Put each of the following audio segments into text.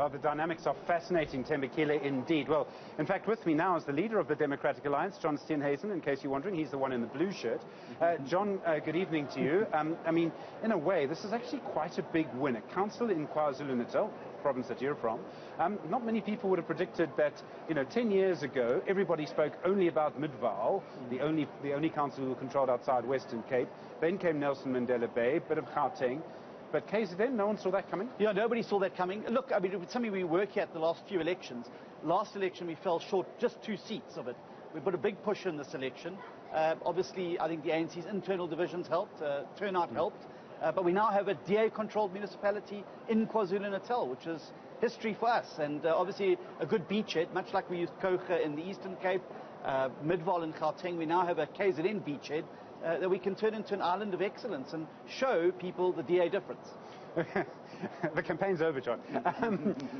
Oh, the dynamics are fascinating, Thembekile, indeed. Well, in fact, with me now is the leader of the Democratic Alliance, John Steenhuisen, in case you're wondering. He's the one in the blue shirt. John, good evening to you. I mean, in a way, this is actually quite a big win. A council in KwaZulu-Natal, province that you're from. Not many people would have predicted that, 10 years ago, everybody spoke only about Midvaal, the only council who controlled outside Western Cape. Then came Nelson Mandela Bay, bit of Gauteng. But KZN, no one saw that coming? Yeah, nobody saw that coming. Look, I mean, it was something we worked at the last few elections. Last election, we fell short just 2 seats of it. We put a big push in this election. Obviously, I think the ANC's internal divisions helped, turnout helped. But we now have a DA-controlled municipality in KwaZulu-Natal, which is history for us. And obviously, a good beachhead, much like we used Kocha in the Eastern Cape, Midvaal in Gauteng. We now have a KZN beachhead that we can turn into an island of excellence and show people the DA difference. The campaign's over, John.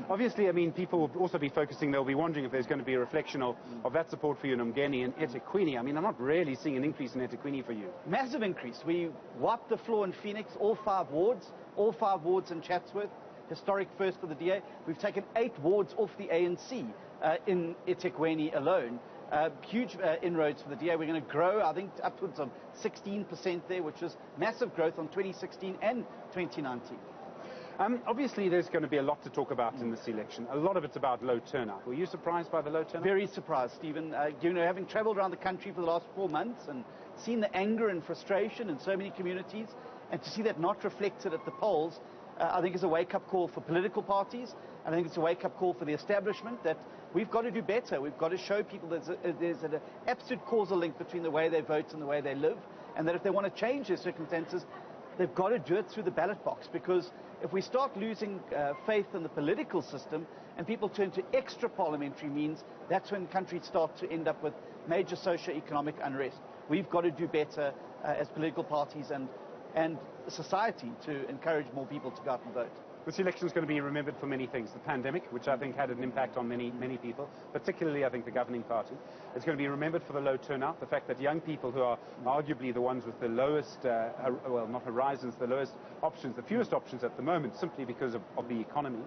Obviously, I mean, people will also be focusing, they'll be wondering if there's going to be a reflection of that support for you in eThekwini and eThekwini. I mean, I'm not really seeing an increase in eThekwini for you. Massive increase. We wiped the floor in Phoenix, all 5 wards in Chatsworth. Historic first for the DA. We've taken 8 wards off the ANC in eThekwini alone. Huge inroads for the DA. We're going to grow, I think, upwards of 16% there, which is massive growth on 2016 and 2019. Obviously, there's going to be a lot to talk about in this election. A lot of it's about low turnout. Were you surprised by the low turnout? Very surprised, Stephen. Having traveled around the country for the last 4 months and seen the anger and frustration in so many communities, and to see that not reflected at the polls, I think is a wake-up call for political parties. I think it's a wake-up call for the establishment that we've got to do better. We've got to show people there's an absolute causal link between the way they vote and the way they live, and that if they want to change their circumstances, they've got to do it through the ballot box. Because if we start losing faith in the political system and people turn to extra parliamentary means, that's when countries start to end up with major socio-economic unrest. We've got to do better as political parties and society to encourage more people to go out and vote. This election is going to be remembered for many things. The pandemic, which I think had an impact on many people, particularly, I think, the governing party. It's going to be remembered for the low turnout, the fact that young people who are arguably the ones with the lowest, well, not horizons, the lowest options, the fewest options at the moment, simply because of the economy,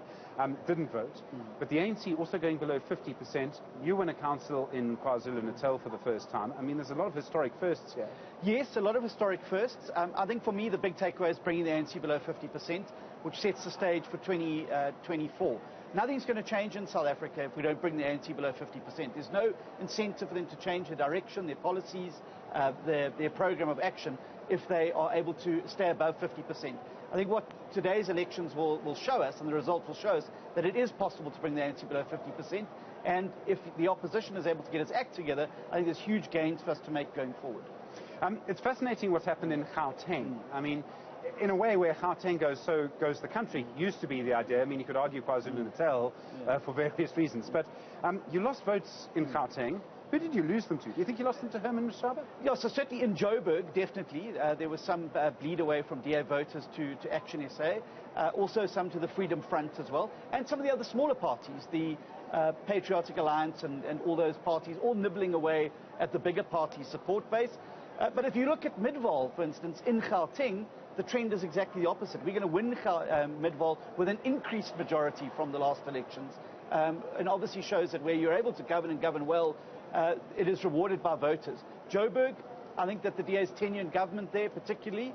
didn't vote. But the ANC also going below 50%. You win a council in KwaZulu-Natal for the first time. I mean, there's a lot of historic firsts here. Yes, a lot of historic firsts. I think for me, the big takeaway is bringing the ANC below 50%, which sets the stage for 2024. Nothing's going to change in South Africa if we don't bring the ANC below 50%. There's no incentive for them to change their direction, their policies, their program of action if they are able to stay above 50%. I think what today's elections will show us, and the results will show us, that it is possible to bring the ANC below 50%. And if the opposition is able to get its act together, I think there's huge gains for us to make going forward. It's fascinating what's happened in Gauteng. I mean, in a way, where Gauteng goes, so goes the country. Used to be the idea. I mean, you could argue KwaZulu-Natal for various reasons. But you lost votes in Gauteng. Who did you lose them to? Do you think you lost them to Herman Mashaba? Yeah, so certainly in Joburg, definitely. There was some bleed away from DA voters to Action SA. Also some to the Freedom Front as well. And some of the other smaller parties, the Patriotic Alliance and all those parties, all nibbling away at the bigger party support base. But if you look at Midvaal, for instance, in Gauteng, the trend is exactly the opposite. We're going to win Midvaal with an increased majority from the last elections. And obviously shows that where you're able to govern and govern well, it is rewarded by voters. Joburg, I think that the DA's tenure in government there particularly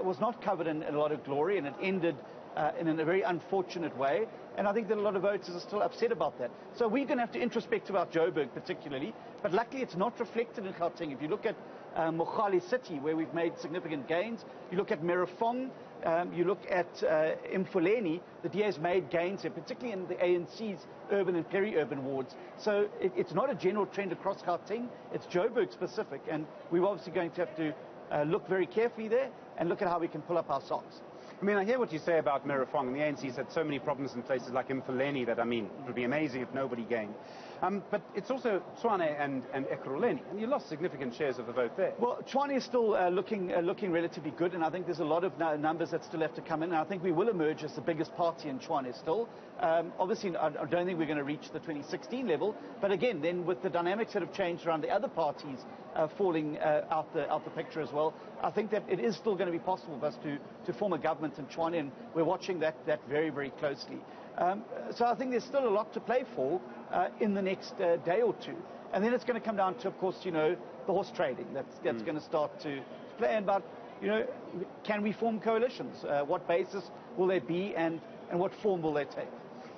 was not covered in a lot of glory, and it ended in a very unfortunate way. And I think that a lot of voters are still upset about that. So we're going to have to introspect about Joburg particularly. But luckily it's not reflected in Gauteng. If you look at Mogale City, where we've made significant gains, you look at Merafong, you look at Mfuleni, the DA's made gains here, particularly in the ANC's urban and peri-urban wards. So it's not a general trend across Gauteng, it's Joburg specific, and we're obviously going to have to look very carefully there and look at how we can pull up our socks. I mean, I hear what you say about Merafong, and the ANC's had so many problems in places like Mfuleni that, I mean, it would be amazing if nobody gained. But it's also Tshwane and Ekurhuleni, and you lost significant shares of the vote there. Well, Tshwane is still looking relatively good, and I think there's a lot of numbers that still have to come in, and I think we will emerge as the biggest party in Tshwane still. Obviously, I don't think we're going to reach the 2016 level, but again, then with the dynamics that have changed around the other parties falling out the picture as well, I think that it is still going to be possible for us to form a government in Tshwane, and we're watching that very, very closely. So I think there's still a lot to play for in the next day or two. And then it's going to come down to, of course, the horse trading. That's going to start to play about, can we form coalitions? What basis will they be, and what form will they take?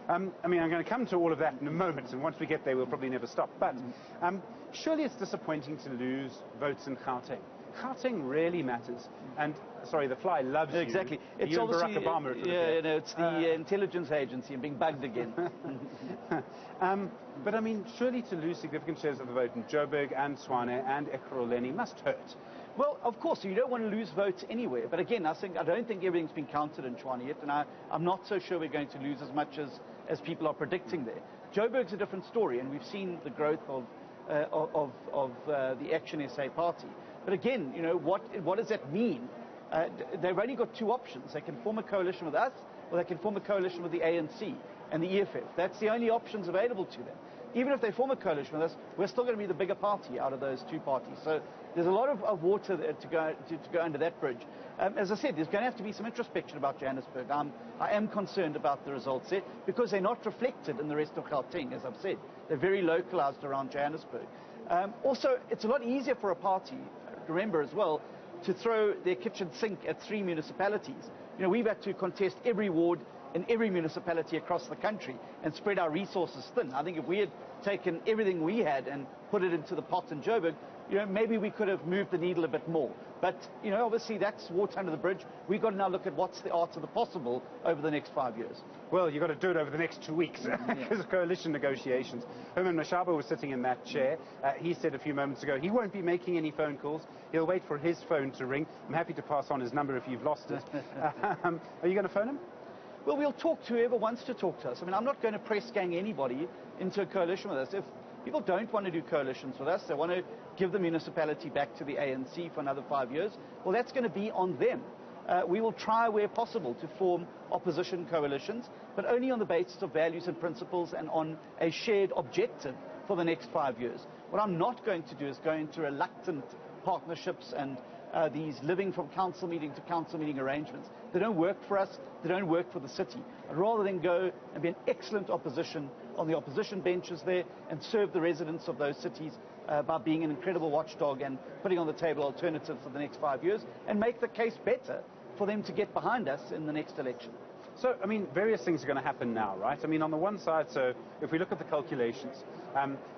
I'm going to come to all of that in a moment, and once we get there, we'll probably never stop. But surely it's disappointing to lose votes in Gauteng. Gauteng really matters. And, sorry, the fly loves you. Exactly. It's you obviously, Barack Obama. It's the intelligence agency and being bugged again. But, surely to lose significant shares of the vote in Joburg and Tshwane and Ekurhuleni must hurt. Well, of course, you don't want to lose votes anywhere. But again, I don't think everything's been counted in Tshwane yet, and I'm not so sure we're going to lose as much as people are predicting there. Joburg's a different story, and we've seen the growth of the Action SA party. But again, what does that mean? They've only got two options. They can form a coalition with us, or they can form a coalition with the ANC and the EFF. That's the only options available to them. Even if they form a coalition with us, we're still going to be the bigger party out of those two parties. So there's a lot of water to go under that bridge. As I said, there's going to have to be some introspection about Johannesburg. I am concerned about the results there because they're not reflected in the rest of Gauteng, as I've said. They're very localized around Johannesburg. Also, it's a lot easier for a party, remember as well, to throw their kitchen sink at 3 municipalities. We've had to contest every ward in every municipality across the country and spread our resources thin. I think if we had taken everything we had and put it into the pot in Joburg, maybe we could have moved the needle a bit more. But, obviously that's water under the bridge. We've got to now look at what's the art of the possible over the next 5 years. Well, you've got to do it over the next 2 weeks because of coalition negotiations. Herman Mashaba was sitting in that chair. He said a few moments ago he won't be making any phone calls. He'll wait for his phone to ring. I'm happy to pass on his number if you've lost it. Are you going to phone him? Well, we'll talk to whoever wants to talk to us. I'm not going to press gang anybody into a coalition with us. If people don't want to do coalitions with us, they want to give the municipality back to the ANC for another 5 years, well, that's going to be on them. We will try where possible to form opposition coalitions, but only on the basis of values and principles and on a shared objective for the next 5 years. What I'm not going to do is go into reluctant partnerships and these living from council meeting to council meeting arrangements. They don't work for us. They don't work for the city. I'd rather than go and be an excellent opposition on the opposition benches there and serve the residents of those cities by being an incredible watchdog and putting on the table alternatives for the next 5 years and make the case better for them to get behind us in the next election. So, various things are going to happen now, right? On the one side, so if we look at the calculations,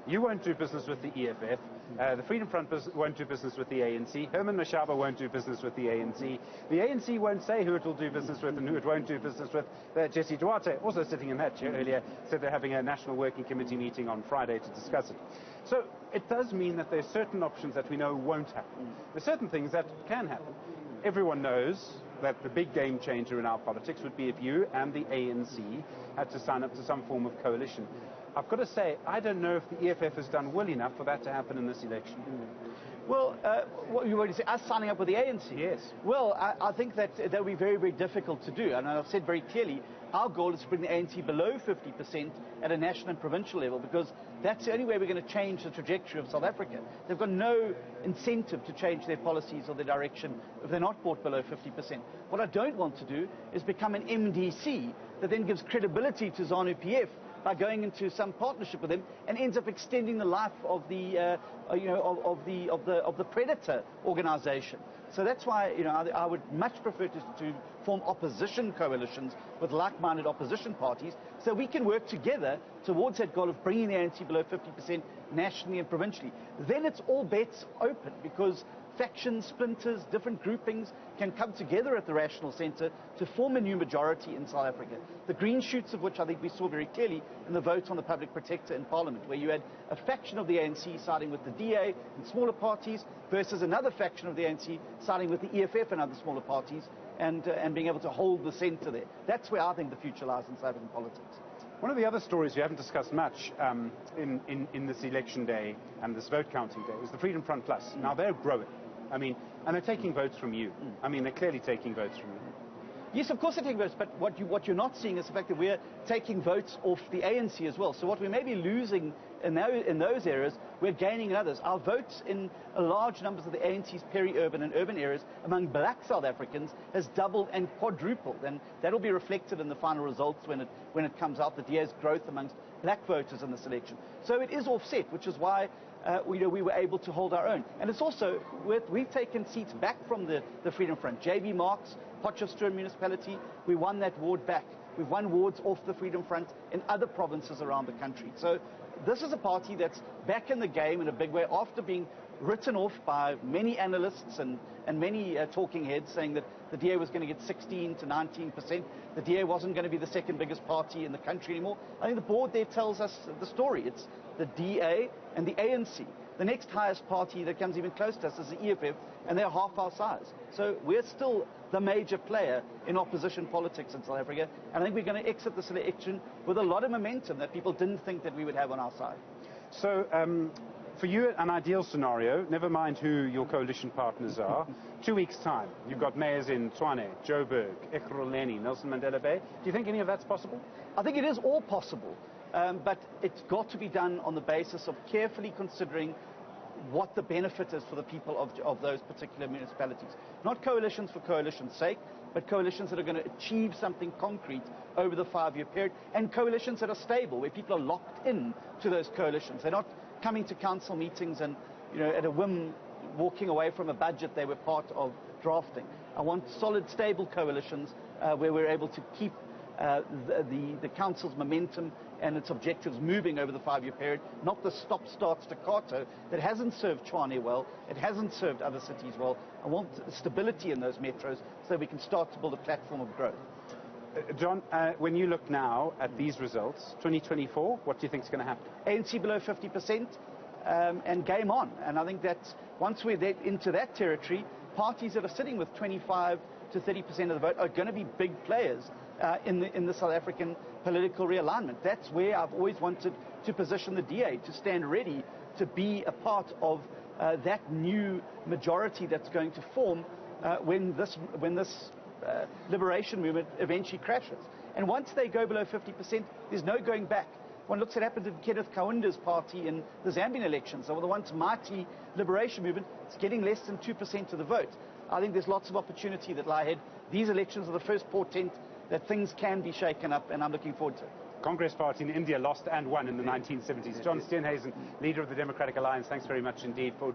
you won't do business with the EFF, the Freedom Front won't do business with the ANC, Herman Mashaba won't do business with the ANC, the ANC won't say who it will do business with and who it won't do business with. Jesse Duarte, also sitting in that chair earlier, said they're having a National Working Committee meeting on Friday to discuss it. So it does mean that there's certain options that we know won't happen. There's certain things that can happen. Everyone knows that the big game changer in our politics would be if you and the ANC had to sign up to some form of coalition. I've got to say, I don't know if the EFF has done well enough for that to happen in this election. Well, what you already say, us signing up with the ANC? Yes. Well, I think that would be very, very difficult to do. And I've said very clearly, our goal is to bring the ANC below 50% at a national and provincial level, because that's the only way we're going to change the trajectory of South Africa. They've got no incentive to change their policies or their direction if they're not brought below 50%. What I don't want to do is become an MDC that then gives credibility to ZANU-PF by going into some partnership with them and ends up extending the life of the predator organization. So that's why I would much prefer to form opposition coalitions with like-minded opposition parties so we can work together towards that goal of bringing the ANC below 50% nationally and provincially. Then it's all bets open, because factions, splinters, different groupings can come together at the Rational Centre to form a new majority in South Africa. The green shoots of which I think we saw very clearly in the vote on the Public Protector in Parliament, where you had a faction of the ANC siding with the DA and smaller parties versus another faction of the ANC siding with the EFF and other smaller parties, and being able to hold the centre there. That's where I think the future lies in South African politics. One of the other stories you haven't discussed much in this election day and this vote counting day is the Freedom Front Plus. Now, they're growing. And they're taking votes from you. They're clearly taking votes from you. Yes, of course they're taking votes, but what you're not seeing is the fact that we're taking votes off the ANC as well. So what we may be losing in those areas, we're gaining in others. Our votes in large numbers of the ANC's peri-urban and urban areas among black South Africans has doubled and quadrupled, and that'll be reflected in the final results when it comes out, the DA's growth amongst black voters in this election. So it is offset, which is why we were able to hold our own. And it's also, we've taken seats back from the Freedom Front. JB Marks, Potchefstroom municipality, we won that ward back. We've won wards off the Freedom Front in other provinces around the country. So this is a party that's back in the game in a big way after being written off by many analysts and many talking heads saying that the DA was going to get 16 to 19%. The DA wasn't going to be the second biggest party in the country anymore. I think the board there tells us the story. It's the DA and the ANC. The next highest party that comes even close to us is the EFF, and they're half our size. So we're still the major player in opposition politics in South Africa, and I think we're going to exit this election with a lot of momentum that people didn't think that we would have on our side. So for you, an ideal scenario, never mind who your coalition partners are, 2 weeks' time, you've got mayors in Tshwane, Joburg, Ekurhuleni, Nelson Mandela Bay. Do you think any of that's possible? I think it is all possible. But it's got to be done on the basis of carefully considering what the benefit is for the people of those particular municipalities. Not coalitions for coalition's sake, but coalitions that are going to achieve something concrete over the 5-year period, and coalitions that are stable, where people are locked in to those coalitions. They're not coming to council meetings and, at a whim, walking away from a budget they were part of drafting. I want solid, stable coalitions where we're able to keep the council's momentum and its objectives moving over the 5-year period, not the stop-start staccato that hasn't served Tshwane well, it hasn't served other cities well. I want stability in those metros so we can start to build a platform of growth. John, when you look now at these results, 2024, what do you think is going to happen? ANC below 50% and game on. And I think that once we're into that territory, parties that are sitting with 25 to 30% of the vote are going to be big players in the South African political realignment. That's where I've always wanted to position the DA, to stand ready to be a part of that new majority that's going to form when this liberation movement eventually crashes. And once they go below 50%, there's no going back. One looks at what happened to Kenneth Kaunda's party in the Zambian elections. So the once mighty liberation movement, it's getting less than 2% of the vote. I think there's lots of opportunity that lie ahead. These elections are the first portent that things can be shaken up, and I'm looking forward to it. Congress Party in India lost and won in the 1970s. John Steenhuisen, leader of the Democratic Alliance, thanks very much indeed for